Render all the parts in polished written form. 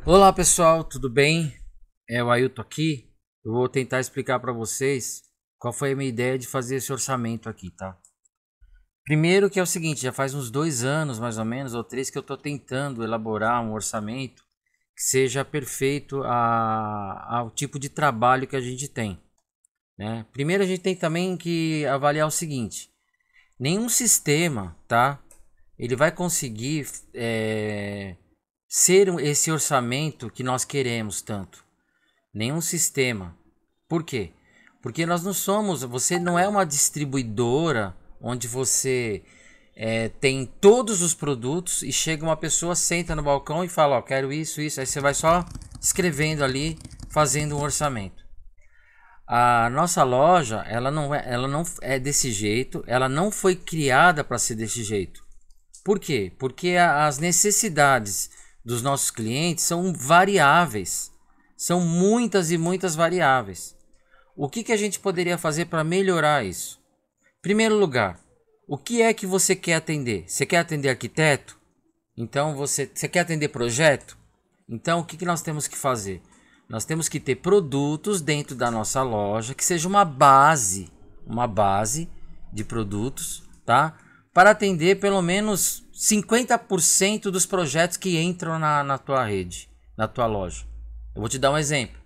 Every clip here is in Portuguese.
Olá pessoal, tudo bem? É o Ailton aqui. Eu vou tentar explicar para vocês qual foi a minha ideia de fazer esse orçamento aqui, tá? Primeiro que é o seguinte, já faz uns 2 anos mais ou menos, ou 3, que eu estou tentando elaborar um orçamento que seja perfeito ao tipo de trabalho que a gente tem, né? Primeiro a gente tem também que avaliar o seguinte, nenhum sistema, tá? Ele vai conseguir ser esse orçamento que nós queremos tanto. Nenhum sistema. Por quê? Porque nós não somos, você não é uma distribuidora onde você tem todos os produtos e chega uma pessoa, senta no balcão e fala, ó, quero isso, isso. Aí você vai só escrevendo ali, fazendo um orçamento. A nossa loja, ela não é desse jeito, ela não foi criada para ser desse jeito. Por quê? Porque as necessidades dos nossos clientes são variáveis. São muitas e muitas variáveis. O que a gente poderia fazer para melhorar isso? Em primeiro lugar, o que é que você quer atender? Você quer atender arquiteto? Então você quer atender projeto? Então o que nós temos que fazer? Nós temos que ter produtos dentro da nossa loja que seja uma base de produtos, tá? Para atender pelo menos 50% dos projetos que entram na tua rede, na tua loja. Eu vou te dar um exemplo.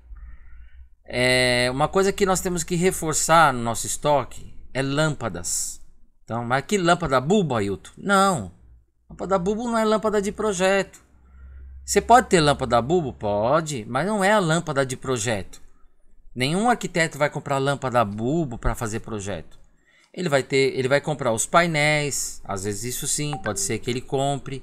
Uma coisa que nós temos que reforçar no nosso estoque é lâmpadas. Então, mas que lâmpada bulbo, Ailton? Não. Lâmpada bulbo não é lâmpada de projeto. Você pode ter lâmpada bulbo? Pode, mas não é a lâmpada de projeto. Nenhum arquiteto vai comprar lâmpada bulbo para fazer projeto. Ele vai comprar os painéis, às vezes isso sim, pode ser que ele compre,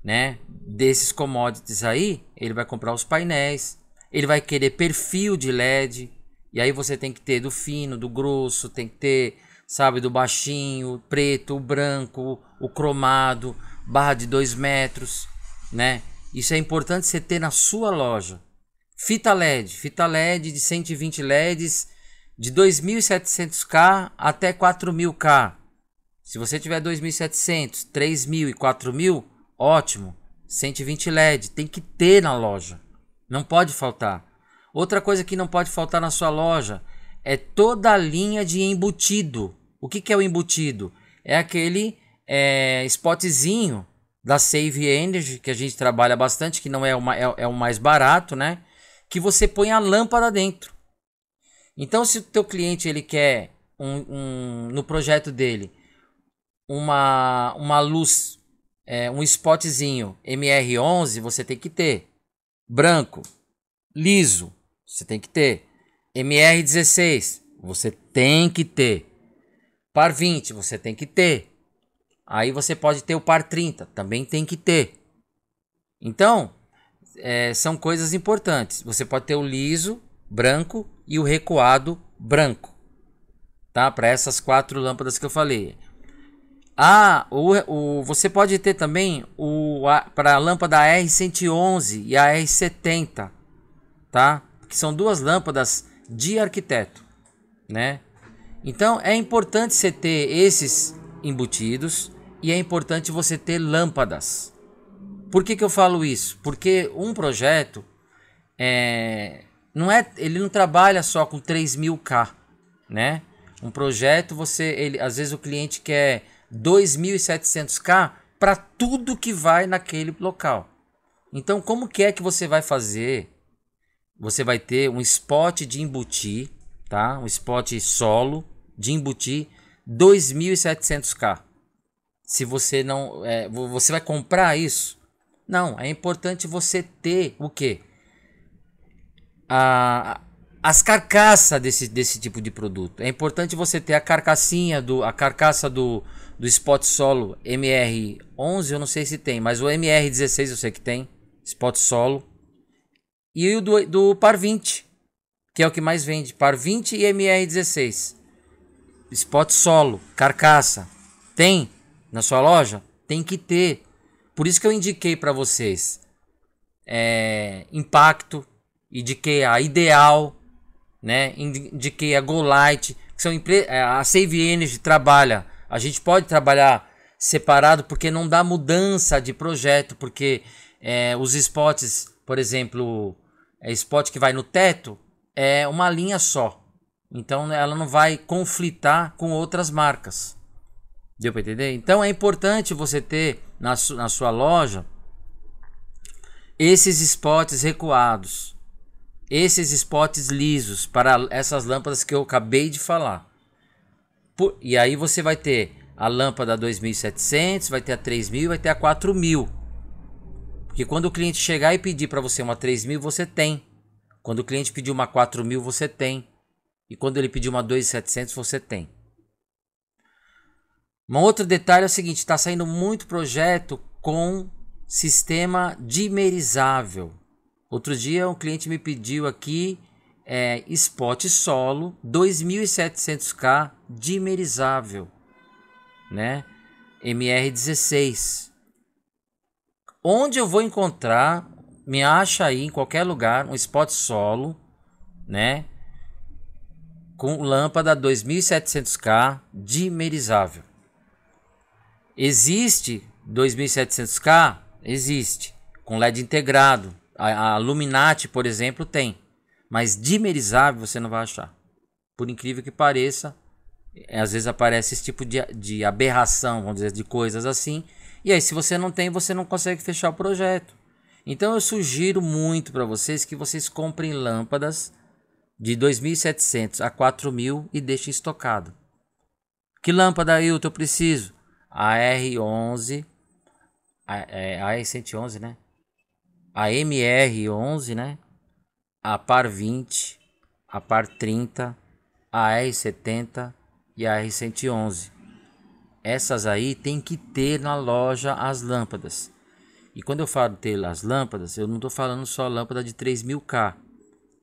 né? Desses commodities aí, ele vai comprar os painéis, ele vai querer perfil de LED, e aí você tem que ter do fino, do grosso, tem que ter, sabe, do baixinho, o preto, o branco, o cromado, barra de 2 metros, né? Isso é importante você ter na sua loja. Fita LED de 120 LEDs, de 2.700K até 4.000K. Se você tiver 2.700, 3.000 e 4.000, ótimo. 120 LED, tem que ter na loja. Não pode faltar. Outra coisa que não pode faltar na sua loja é toda a linha de embutido. O que é o embutido? É aquele spotzinho da Save Energy, que a gente trabalha bastante, que não é o mais barato, né? Que você põe a lâmpada dentro. Então, se o teu cliente ele quer no projeto dele uma luz, um spotzinho MR11, você tem que ter. Branco, liso, você tem que ter. MR16, você tem que ter. Par 20, você tem que ter. Aí você pode ter o par 30, também tem que ter. Então, são coisas importantes. Você pode ter o liso, branco e o recuado branco, tá? Para essas 4 lâmpadas que eu falei. Você pode ter também para a lâmpada R111 e a R70, tá? Que são 2 lâmpadas de arquiteto, né? Então é importante você ter esses embutidos e é importante você ter lâmpadas. Por que eu falo isso? Porque um projeto ele não trabalha só com 3.000K, né? Um projeto às vezes o cliente quer 2.700K para tudo que vai naquele local. Então como que é que você vai fazer? Você vai ter um spot de embutir, tá? Um spot solo de embutir 2.700K. Se você não, você vai comprar isso? Não, é importante você ter o quê? As carcaças desse tipo de produto. É importante você ter a carcaça do spot solo MR11, eu não sei se tem, mas o MR16 eu sei que tem, spot solo. E o do par 20, que é o que mais vende, par 20 e MR16. Spot solo, carcaça. Tem na sua loja? Tem que ter. Por isso que eu indiquei para vocês Impacto, indiquei a Ideal, né? Indiquei a Golight, que são a Save Energy trabalha. A gente pode trabalhar separado porque não dá mudança de projeto, porque os spots por exemplo, spot que vai no teto, é uma linha só. Então ela não vai conflitar com outras marcas. Deu para entender? Então é importante você ter na sua loja esses spots recuados, esses spots lisos para essas lâmpadas que eu acabei de falar. E aí você vai ter a lâmpada 2700, vai ter a 3000, vai ter a 4000. Porque quando o cliente chegar e pedir para você uma 3000, você tem. Quando o cliente pedir uma 4000, você tem. E quando ele pedir uma 2700, você tem. Um outro detalhe é o seguinte, está saindo muito projeto com sistema dimerizável. Outro dia um cliente me pediu aqui spot solo 2700K dimerizável, né? MR16. Onde eu vou encontrar? Me acha aí em qualquer lugar um spot solo, né? Com lâmpada 2700K dimerizável. Existe 2700K? Existe. Com LED integrado. A Luminati, por exemplo, tem. Mas dimerizável você não vai achar. Por incrível que pareça, às vezes aparece esse tipo de aberração, vamos dizer, de coisas assim. E aí, se você não tem, você não consegue fechar o projeto. Então, eu sugiro muito para vocês que vocês comprem lâmpadas de 2700 a 4000 e deixem estocado. Que lâmpada, Ailton, eu preciso? A R11, a R111, né? A MR11, né? A Par 20, a Par 30, a R70 e a R111. Essas aí tem que ter na loja as lâmpadas. E quando eu falo ter as lâmpadas, eu não estou falando só lâmpada de 3000K.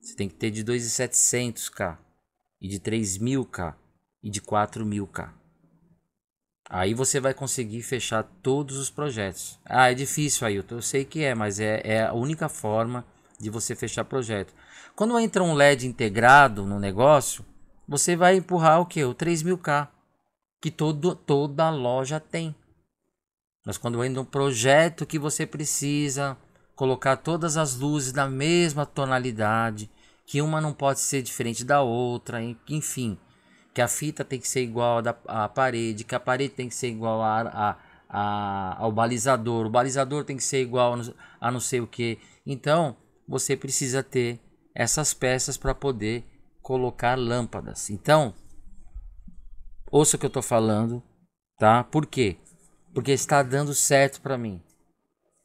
Você tem que ter de 2700K e de 3000K e de 4000K. Aí você vai conseguir fechar todos os projetos. Ah, é difícil, Ailton. Eu sei que é, mas é a única forma de você fechar projeto. Quando entra um LED integrado no negócio, você vai empurrar o quê? O 3000K, que toda loja tem. Mas quando entra um projeto que você precisa colocar todas as luzes na mesma tonalidade, que uma não pode ser diferente da outra, enfim, que a fita tem que ser igual à parede, que a parede tem que ser igual ao balizador, o balizador tem que ser igual a não sei o que. Então, você precisa ter essas peças para poder colocar lâmpadas. Então, ouça o que eu estou falando, tá? Por quê? Porque está dando certo para mim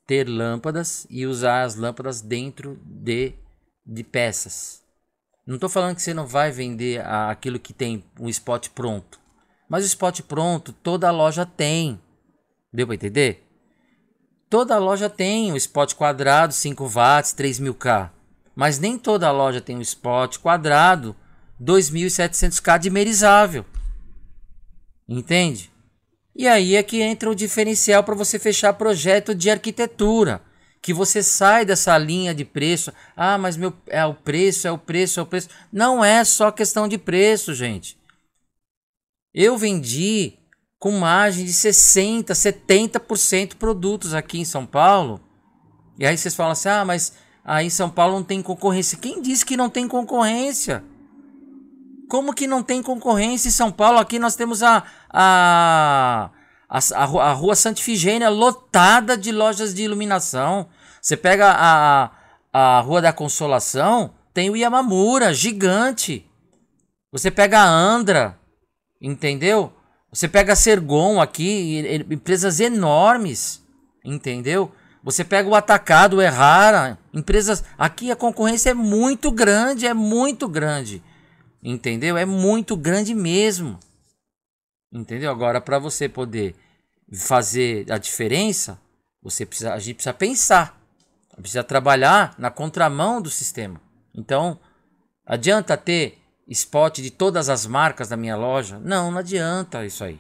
ter lâmpadas e usar as lâmpadas dentro de peças. Não estou falando que você não vai vender aquilo que tem um spot pronto. Mas o spot pronto, toda loja tem. Deu para entender? Toda loja tem um spot quadrado, 5 watts, 3000K. Mas nem toda loja tem um spot quadrado, 2700K dimerizável. Entende? E aí é que entra o diferencial para você fechar projeto de arquitetura. Que você sai dessa linha de preço. Ah, mas é o preço. Não é só questão de preço, gente. Eu vendi com margem de 60%, 70% produtos aqui em São Paulo. E aí vocês falam assim, ah, mas aí em São Paulo não tem concorrência. Quem disse que não tem concorrência? Como que não tem concorrência em São Paulo? Aqui nós temos a Rua Santa Ifigênia lotada de lojas de iluminação. Você pega a Rua da Consolação, tem o Yamamura, gigante. Você pega a Andra, entendeu? Você pega a Sergon aqui, empresas enormes, entendeu? Você pega o Atacado, o Errara, empresas... Aqui a concorrência é muito grande, entendeu? É muito grande mesmo. Entendeu? Agora, para você poder fazer a diferença, a gente precisa pensar. Precisa trabalhar na contramão do sistema. Então, adianta ter spot de todas as marcas da minha loja? Não adianta isso aí.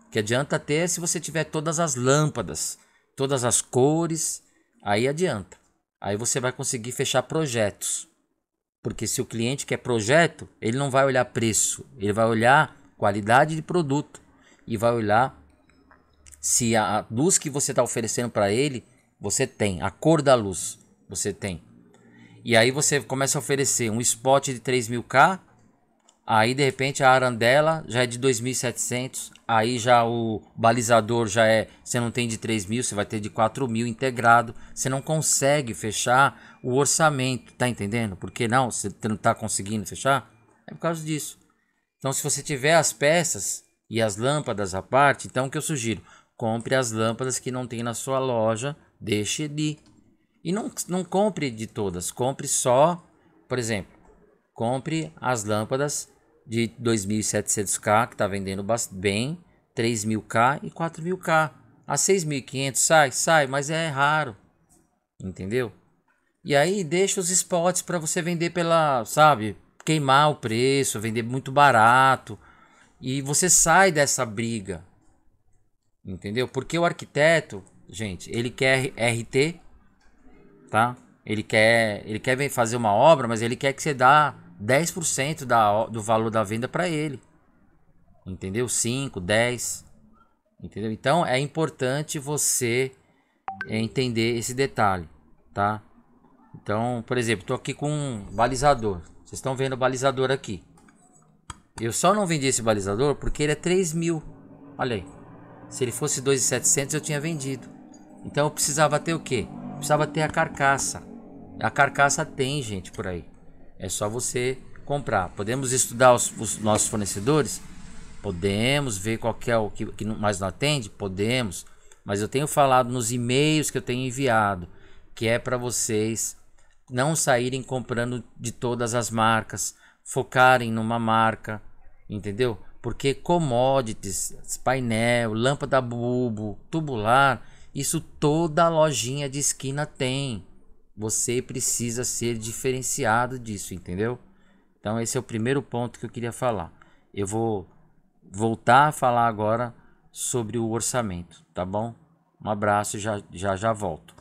O que adianta ter é se você tiver todas as lâmpadas, todas as cores, aí adianta. Aí você vai conseguir fechar projetos. Porque se o cliente quer projeto, ele não vai olhar preço, ele vai olhar qualidade de produto e vai olhar se a luz que você está oferecendo para ele, você tem, a cor da luz. você tem. E aí você começa a oferecer um spot de 3.000K, aí de repente a arandela já é de 2.700, aí já o balizador já é, você não tem de 3.000, você vai ter de 4.000 integrado, você não consegue fechar o orçamento, tá entendendo? Por que não? Você não tá conseguindo fechar? É por causa disso. Então se você tiver as peças e as lâmpadas à parte, então o que eu sugiro? Compre as lâmpadas que não tem na sua loja, deixe de. E não compre de todas, compre só, por exemplo, compre as lâmpadas de 2.700K, que está vendendo bem, 3.000K e 4.000K. A 6.500 sai, mas é raro, entendeu? E aí deixa os spots para você vender pela, sabe, queimar o preço, vender muito barato. E você sai dessa briga, entendeu? Porque o arquiteto, gente, ele quer RT, tá? Ele quer fazer uma obra, mas ele quer que você dá 10% do valor da venda para ele. Entendeu? 5, 10. Entendeu? Então é importante você entender esse detalhe, tá? Então, por exemplo, estou aqui com um balizador. Vocês estão vendo o balizador aqui. Eu só não vendi esse balizador porque ele é 3.000. Olha aí. Se ele fosse 2.700 eu tinha vendido. Então eu precisava ter o quê? Precisava ter a carcaça. A carcaça tem, gente, por aí. É só você comprar. Podemos estudar os nossos fornecedores? Podemos ver qual que é o que mais não atende? Podemos. Mas eu tenho falado nos e-mails que eu tenho enviado, que é para vocês não saírem comprando de todas as marcas, focarem numa marca, entendeu? Porque commodities, painel, lâmpada bulbo, tubular, isso toda lojinha de esquina tem. Você precisa ser diferenciado disso, entendeu? Então esse é o primeiro ponto que eu queria falar. Eu vou voltar a falar agora sobre o orçamento, tá bom? Um abraço e já volto.